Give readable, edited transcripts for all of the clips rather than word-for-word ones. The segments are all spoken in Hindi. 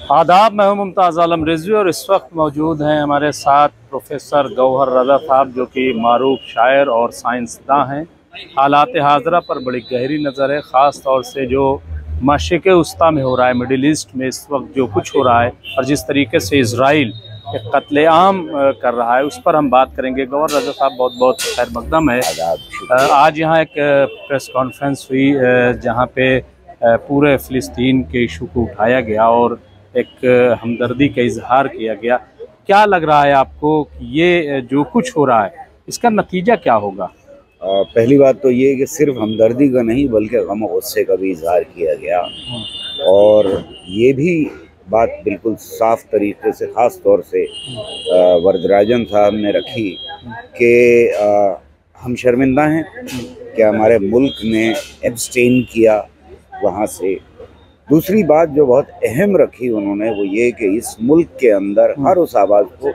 आदाब, मैं हूं मुमताज़ आलम रिजवी और इस वक्त मौजूद हैं हमारे साथ प्रोफेसर गौहर रज़ा साहब, जो कि मारूफ शायर और साइंसदां हैं। हालात हाज़रा पर बड़ी गहरी नज़र है, ख़ास तौर से जो मशरिक़ वस्ता में हो रहा है, मिडिल ईस्ट में इस वक्त जो कुछ हो रहा है और जिस तरीके से इज़राइल एक कत्लेआम कर रहा है, उस पर हम बात करेंगे। गौहर रज़ा साहब, बहुत बहुत खैर मकदम है। आज यहाँ एक प्रेस कॉन्फ्रेंस हुई जहाँ पे पूरे फ़िलिस्तीन के इशू को उठाया गया और एक हमदर्दी का इजहार किया गया। क्या लग रहा है आपको कि ये जो कुछ हो रहा है इसका नतीजा क्या होगा? पहली बात तो ये कि सिर्फ हमदर्दी का नहीं बल्कि गम और गुस्से का भी इजहार किया गया और ये भी बात बिल्कुल साफ तरीके से ख़ास तौर से वरदराजन साहब ने रखी कि हम शर्मिंदा हैं कि हमारे मुल्क ने एब्सटेन किया वहाँ से। दूसरी बात जो बहुत अहम रखी उन्होंने वो ये कि इस मुल्क के अंदर हर उस आवाज़ को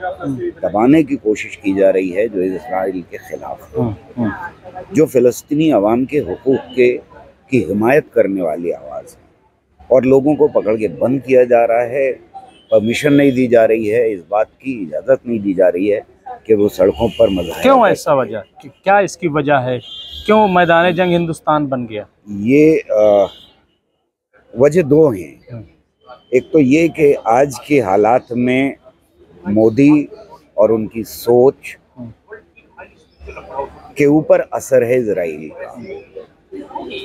दबाने की कोशिश की जा रही है जो इज़राइल के ख़िलाफ़ है, जो फ़लस्तीनी अवाम के हुकूक़ की हिमायत करने वाली आवाज़ है, और लोगों को पकड़ के बंद किया जा रहा है। परमिशन नहीं दी जा रही है, इस बात की इजाज़त नहीं दी जा रही है कि वो सड़कों पर मज़ाहिर। क्यों ऐसा वजह, क्या इसकी वजह है? क्यों मैदान जंग हिंदुस्तान बन गया? ये वजह दो हैं। एक तो ये कि आज के हालात में मोदी और उनकी सोच के ऊपर असर है इजराइल का।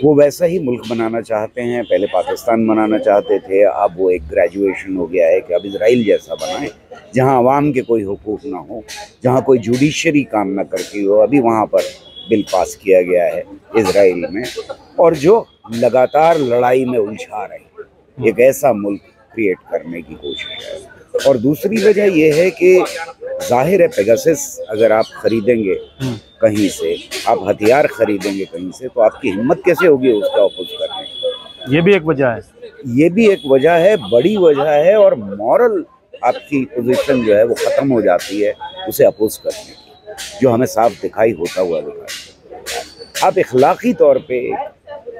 वो वैसा ही मुल्क बनाना चाहते हैं, पहले पाकिस्तान बनाना चाहते थे, अब वो एक ग्रेजुएशन हो गया है कि अब इजराइल जैसा बनाएं जहां अवाम के कोई हुकूक ना हो, जहां कोई जुडिशरी काम ना करती हो। अभी वहां पर बिल पास किया गया है इजराइल में, और जो लगातार लड़ाई में उलझा रहे एक ऐसा मुल्क क्रिएट करने की कोशिश है। और दूसरी वजह यह है कि जाहिर है पेगासस अगर आप खरीदेंगे कहीं से, आप हथियार खरीदेंगे कहीं से, तो आपकी हिम्मत कैसे होगी उसका अपोज करने की? ये भी एक वजह है। ये भी एक वजह है, बड़ी वजह है। और मॉरल आपकी पोजीशन जो है वो ख़त्म हो जाती है उसे अपोज करने की, जो हमें साफ दिखाई होता हुआ दिखाई। आप इखलाकी तौर पे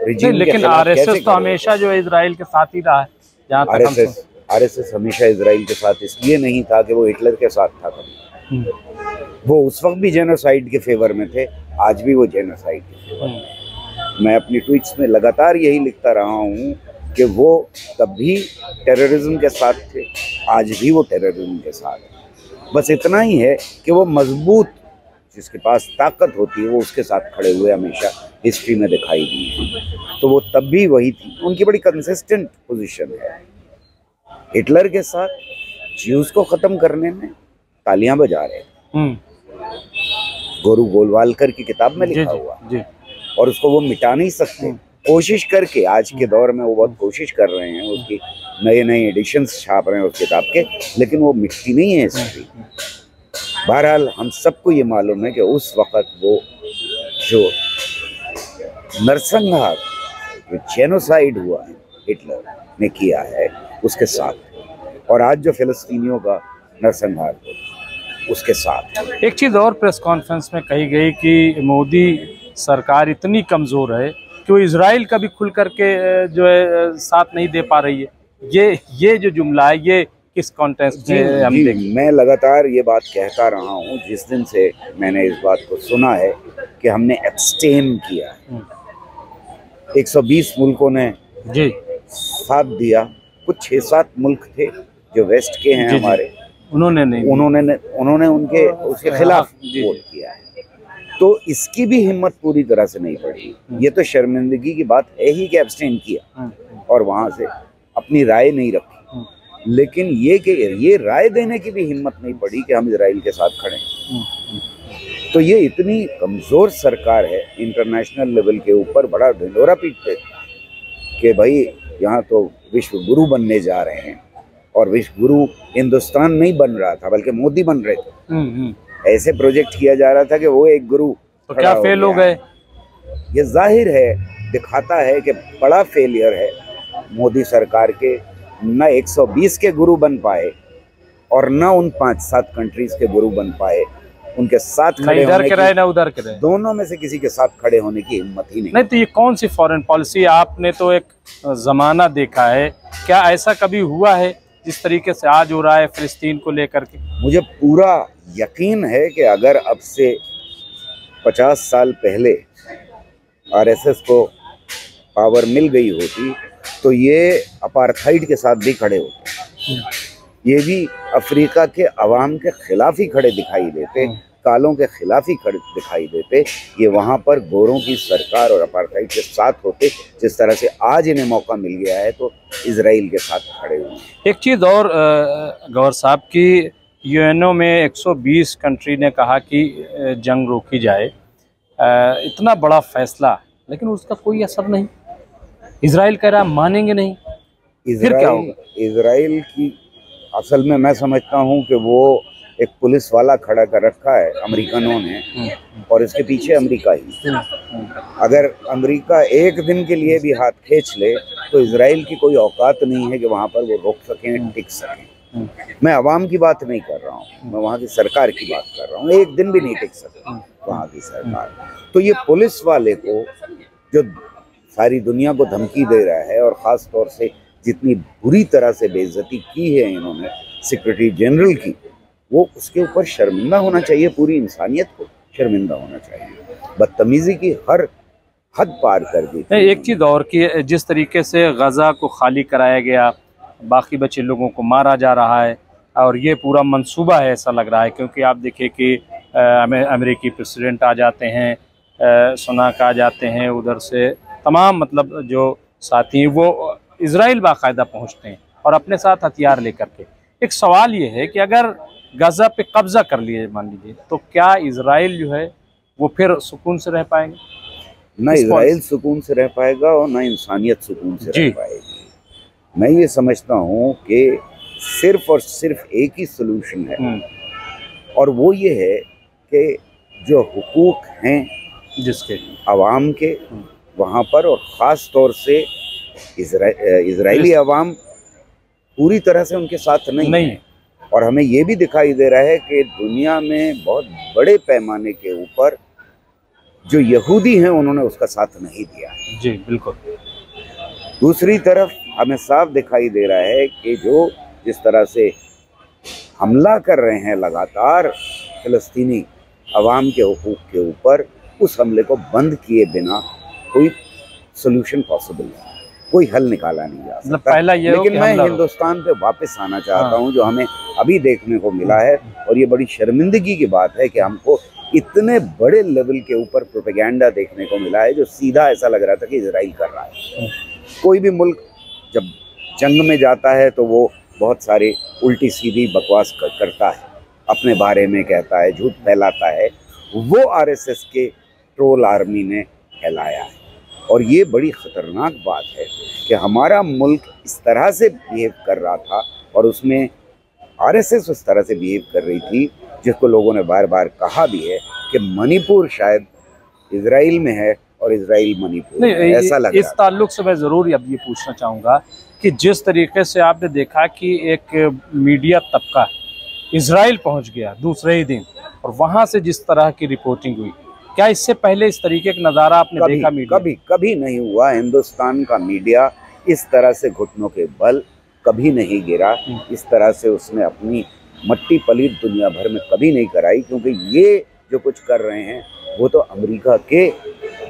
लेकिन आरएसएस तो हमेशा जो इजराइल के साथ ही रहा है। आरएसएस हमेशा इजराइल के साथ इसलिए नहीं था कि वो हिटलर के साथ था कभी। वो उस वक्त भी जेनोसाइड के फेवर में थे, आज भी वो जेनोसाइड के फेवर में। मैं अपनी ट्वीट्स में लगातार यही लिखता रहा हूँ कि वो तब भी टेररिज्म के साथ थे, आज भी वो टेररिज्म के साथ है। बस इतना ही है कि वो मजबूत, जिसके पास ताकत होती है वो उसके साथ खड़े हुए हमेशा हिस्ट्री में दिखाई दी है। तो वो तब भी वही थी, उनकी बड़ी कंसिस्टेंट पोजीशन है। हिटलर के साथ ज्यूज को ख़त्म करने में तालियां बजा रहे, गोरू गोलवालकर की किताब में लिखा हुआ, और उसको वो मिटा नहीं सकते। कोशिश करके आज के दौर में वो बहुत कोशिश कर रहे हैं, उसकी नए नए एडिशंस छाप रहे हैं उस किताब के, लेकिन वो मिटती नहीं है हिस्ट्री। बहरहाल हम सबको ये मालूम है कि उस वक़्त वो जो नरसंहार, जो जेनोसाइड हुआ है हिटलर ने किया है उसके साथ, और आज जो फ़िलिस्तीनियों का नरसंहार हो उसके साथ। एक चीज़ और प्रेस कॉन्फ्रेंस में कही गई कि मोदी सरकार इतनी कमज़ोर है कि वो इजराइल का भी खुल करके जो है साथ नहीं दे पा रही है। ये जो जुमला है ये किस कॉन्टेक्स्ट में हम देखें? मैं लगातार ये बात कहता रहा हूँ जिस दिन से मैंने इस बात को सुना है कि हमने एब्सटेन किया है। 120 मुल्कों ने जी साथ दिया, कुछ 6-7 मुल्क थे जो वेस्ट के हैं हमारे, उन्होंने उसके खिलाफ वोट किया है। तो इसकी भी हिम्मत पूरी तरह से नहीं पड़ी। ये तो शर्मिंदगी की बात है ही कि एब्सटेन किया और वहाँ से अपनी राय नहीं रखी, लेकिन ये राय देने की भी हिम्मत नहीं पड़ी कि हम इजराइल के साथ खड़े हैं। तो ये इतनी कमज़ोर सरकार है, इंटरनेशनल लेवल के ऊपर बड़ा ढिंढोरा पीटते कि भाई यहाँ तो विश्व गुरु बनने जा रहे हैं, और विश्व गुरु हिंदुस्तान नहीं बन रहा था बल्कि मोदी बन रहे थे। ऐसे प्रोजेक्ट किया जा रहा था कि वो एक गुरु, तो क्या फेल हो गए? ये जाहिर है, दिखाता है कि बड़ा फेलियर है मोदी सरकार के। न 120 के गुरु बन पाए और न उन 5-7 कंट्रीज के गुरु बन पाए। उनके साथ खड़े इधर के रहे ना उधर के रहे, दोनों में से किसी के साथ खड़े होने की हिम्मत ही नहीं। तो ये कौन सी फॉरेन पॉलिसी? आपने तो एक जमाना देखा है, क्या ऐसा कभी हुआ है जिस तरीके से आज हो रहा है फिलिस्तीन को लेकर के? मुझे पूरा यकीन है कि अगर अब से 50 साल पहले आरएसएस को पावर मिल गई होती तो ये अपार्थाइड के साथ भी खड़े होते, ये भी अफ्रीका के अवाम के खिलाफ ही खड़े दिखाई देते, कालों के खिलाफ ही खड़े दिखाई देते। ये वहाँ पर गोरों की सरकार और अपार्थाइड के साथ होते, जिस तरह से आज इन्हें मौका मिल गया है तो इजराइल के साथ खड़े हुए। एक चीज़ और गौहर साहब की यूएनओ में 120 कंट्री ने कहा कि जंग रोकी जाए, इतना बड़ा फैसला, लेकिन उसका कोई असर नहीं। इजराइल कह रहा मानेंगे नहीं, फिर क्या होगा? इजराइल की असल में मैं समझता हूँ कि वो एक पुलिस वाला खड़ा कर रखा है अमेरिकनों ने, और इसके पीछे अमेरिका ही। अगर अमेरिका एक दिन के लिए भी हाथ खींच ले तो इजराइल की कोई औकात नहीं है कि वहाँ पर वो रोक सकें, टिक सकें। मैं अवाम की बात नहीं कर रहा हूँ, मैं वहाँ की सरकार की बात कर रहा हूँ। एक दिन भी नहीं टिक सकती वहाँ की सरकार। तो ये पुलिस वाले को जो सारी दुनिया को धमकी दे रहा है, और ख़ास तौर से जितनी बुरी तरह से बेइज्जती की है इन्होंने सेक्रेटरी जनरल की, वो उसके ऊपर शर्मिंदा होना चाहिए। पूरी इंसानियत को शर्मिंदा होना चाहिए। बदतमीजी की हर हद पार कर दी। एक चीज़ और कि जिस तरीके से गज़ा को खाली कराया गया, बाकी बचे लोगों को मारा जा रहा है, और ये पूरा मंसूबा है ऐसा लग रहा है, क्योंकि आप देखिए कि अमेरिकी प्रेसिडेंट आ जाते हैं, सुनाक आ जाते हैं, उधर से तमाम मतलब जो साथी हैं वो इजराइल बाकायदा पहुंचते हैं और अपने साथ हथियार लेकर के। एक सवाल ये है कि अगर गजा पे कब्जा कर लिए मान लीजिए, तो क्या इजराइल जो है वो फिर सुकून से रह पाएंगे? ना इजराइल सुकून से रह पाएगा और ना इंसानियत सुकून से रह पाएगी। मैं ये समझता हूँ कि सिर्फ और सिर्फ एक ही सोल्यूशन है, और वो ये है कि जो हुकूक हैं जिसके अवाम के वहाँ पर, और ख़ास तौर से इजरायली अवाम पूरी तरह से उनके साथ नहीं है। और हमें ये भी दिखाई दे रहा है कि दुनिया में बहुत बड़े पैमाने के ऊपर जो यहूदी हैं उन्होंने उसका साथ नहीं दिया। जी बिल्कुल। दूसरी तरफ हमें साफ दिखाई दे रहा है कि जो जिस तरह से हमला कर रहे हैं लगातार फिलिस्तीनी अवाम के हुकूक के ऊपर, उस हमले को बंद किए बिना कोई सोल्यूशन पॉसिबल नहीं, कोई हल निकाला नहीं जा सकता। पहला ये लेकिन मैं हिंदुस्तान पे वापस आना चाहता हूँ, जो हमें अभी देखने को मिला है, और ये बड़ी शर्मिंदगी की बात है कि हमको इतने बड़े लेवल के ऊपर प्रोपेगेंडा देखने को मिला है, जो सीधा ऐसा लग रहा था कि इजराइल कर रहा है। कोई भी मुल्क जब जंग में जाता है तो वो बहुत सारी उल्टी सीधी बकवास करता है, अपने बारे में कहता है, झूठ फैलाता है। वो आरएसएस के ट्रोल आर्मी ने फैलाया है, और ये बड़ी ख़तरनाक बात है कि हमारा मुल्क इस तरह से बिहेव कर रहा था, और उसमें आरएसएस उस तरह से बिहेव कर रही थी, जिसको लोगों ने बार बार कहा भी है कि मणिपुर शायद इजराइल में है और इजराइल मणिपुर में, ऐसा लग रहा है। इस ताल्लुक से मैं ज़रूर अब ये पूछना चाहूँगा कि जिस तरीके से आपने देखा कि एक मीडिया तबका इजराइल पहुँच गया दूसरे ही दिन, और वहाँ से जिस तरह की रिपोर्टिंग हुई, क्या इससे पहले इस तरीके का नज़ारा आपने देखा? मीडिया कभी नहीं हुआ। हिंदुस्तान का मीडिया इस तरह से घुटनों के बल कभी नहीं गिरा, इस तरह से उसने अपनी मट्टी पलीत दुनिया भर में कभी नहीं कराई, क्योंकि ये जो कुछ कर रहे हैं वो तो अमेरिका के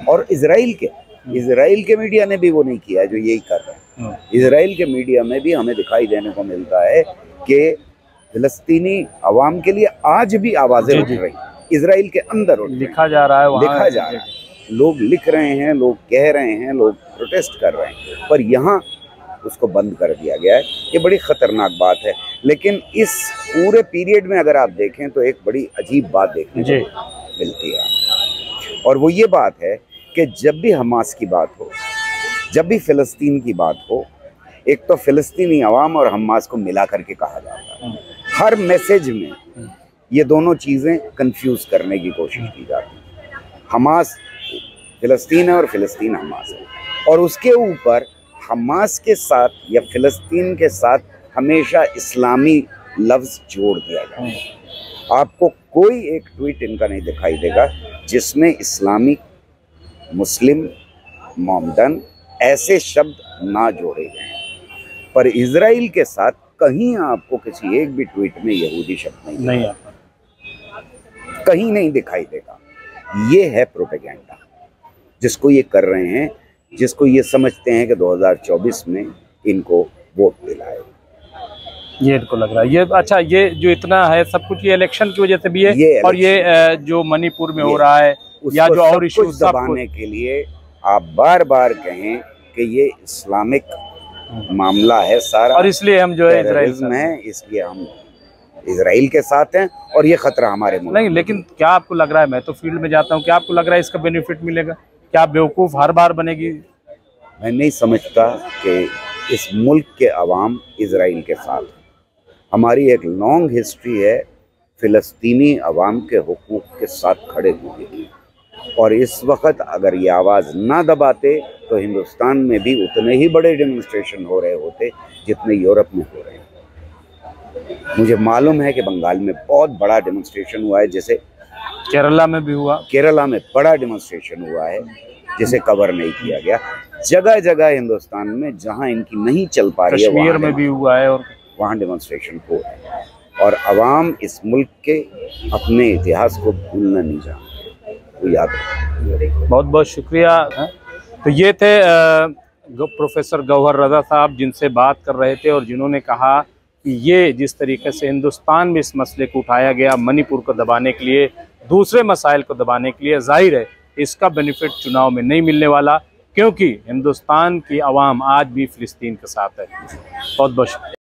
और इजराइल के मीडिया ने भी वो नहीं किया जो यही कर रहे हैं। इजराइल के मीडिया में भी हमें दिखाई देने को मिलता है कि फिलिस्तीनी अवाम के लिए आज भी आवाज़ें उठ रही, इजराइल के अंदर लिखा जा रहा है, लिखा जा रहा है, लोग लिख रहे हैं, लोग कह रहे हैं, लोग प्रोटेस्ट कर रहे हैं, पर यहाँ उसको बंद कर दिया गया है। ये बड़ी ख़तरनाक बात है। लेकिन इस पूरे पीरियड में अगर आप देखें तो एक बड़ी अजीब बात देखने को मिलती है, और वो ये बात है कि जब भी हमास की बात हो, जब भी फ़िलिस्तीन की बात हो, एक तो फ़िलिस्तीनी अवाम और हमास को मिला करके कहा जाता है। हर मैसेज में ये दोनों चीज़ें कंफ्यूज करने की कोशिश की जाती है। हमास फ़िलिस्तीन है और फ़िलिस्तीन हमास है, और उसके ऊपर हमास के साथ या फ़िलिस्तीन के साथ हमेशा इस्लामी लफ्ज़ जोड़ दिया जाता है। आपको कोई एक ट्वीट इनका नहीं दिखाई देगा जिसमें इस्लामिक, मुस्लिम, मोमडन ऐसे शब्द ना जोड़े गए, पर इजराइल के साथ कहीं आपको किसी एक भी ट्वीट में यहूदी शब्द नहीं आता, कहीं नहीं दिखाई देगा। ये है प्रोपेगेंडा जिसको ये कर रहे हैं, जिसको ये समझते हैं कि 2024 में इनको वोट दिलाए। ये इनको लग रहा है। ये अच्छा, ये जो इतना है सब कुछ ये इलेक्शन की वजह से भी है, और ये जो मणिपुर में हो रहा है या जो और इश्यूज दबाने के लिए आप बार बार कहें कि ये इस्लामिक मामला है सारा, और इसलिए हम जो है टेररिज्म है, इसलिए हम इजराइल के साथ हैं और ये खतरा हमारे मुल्क नहीं। लेकिन क्या आपको लग रहा है, मैं तो फील्ड में जाता हूँ, क्या आपको लग रहा है इसका बेनिफिट मिलेगा? क्या बेवकूफ़ हर बार बनेगी? मैं नहीं समझता कि इस मुल्क के अवाम इजराइल के साथ हैं। हमारी एक लॉन्ग हिस्ट्री है फ़िलिस्तीनी अवाम के हुकूक के साथ खड़े होने की, और इस वक्त अगर ये आवाज़ ना दबाते तो हिंदुस्तान में भी उतने ही बड़े डेमोन्स्ट्रेशन हो रहे होते जितने यूरोप में हो रहे हैं। मुझे मालूम है कि बंगाल में बहुत बड़ा डेमोन्स्ट्रेशन हुआ है, जैसे केरला में भी हुआ, केरला में बड़ा डेमोन्स्ट्रेशन हुआ है जिसे कवर नहीं किया गया। जगह जगह हिंदुस्तान में जहां इनकी नहीं चल पा रही है, कश्मीर में भी हुआ है, और वहाँ डेमोन्स्ट्रेशन हो रहे हैं। और अवाम इस मुल्क के अपने इतिहास को भूलना नहीं जानते, वो याद रखें। बहुत बहुत शुक्रिया। तो ये थे प्रोफेसर गौहर रज़ा साहब, जिनसे बात कर रहे थे और जिन्होंने कहा कि ये जिस तरीके से हिंदुस्तान में इस मसले को उठाया गया मणिपुर को दबाने के लिए, दूसरे मसाइल को दबाने के लिए, जाहिर है इसका बेनिफिट चुनाव में नहीं मिलने वाला, क्योंकि हिंदुस्तान की आवाम आज भी फ़िलिस्तीन के साथ है। बहुत बहुत शुक्रिया।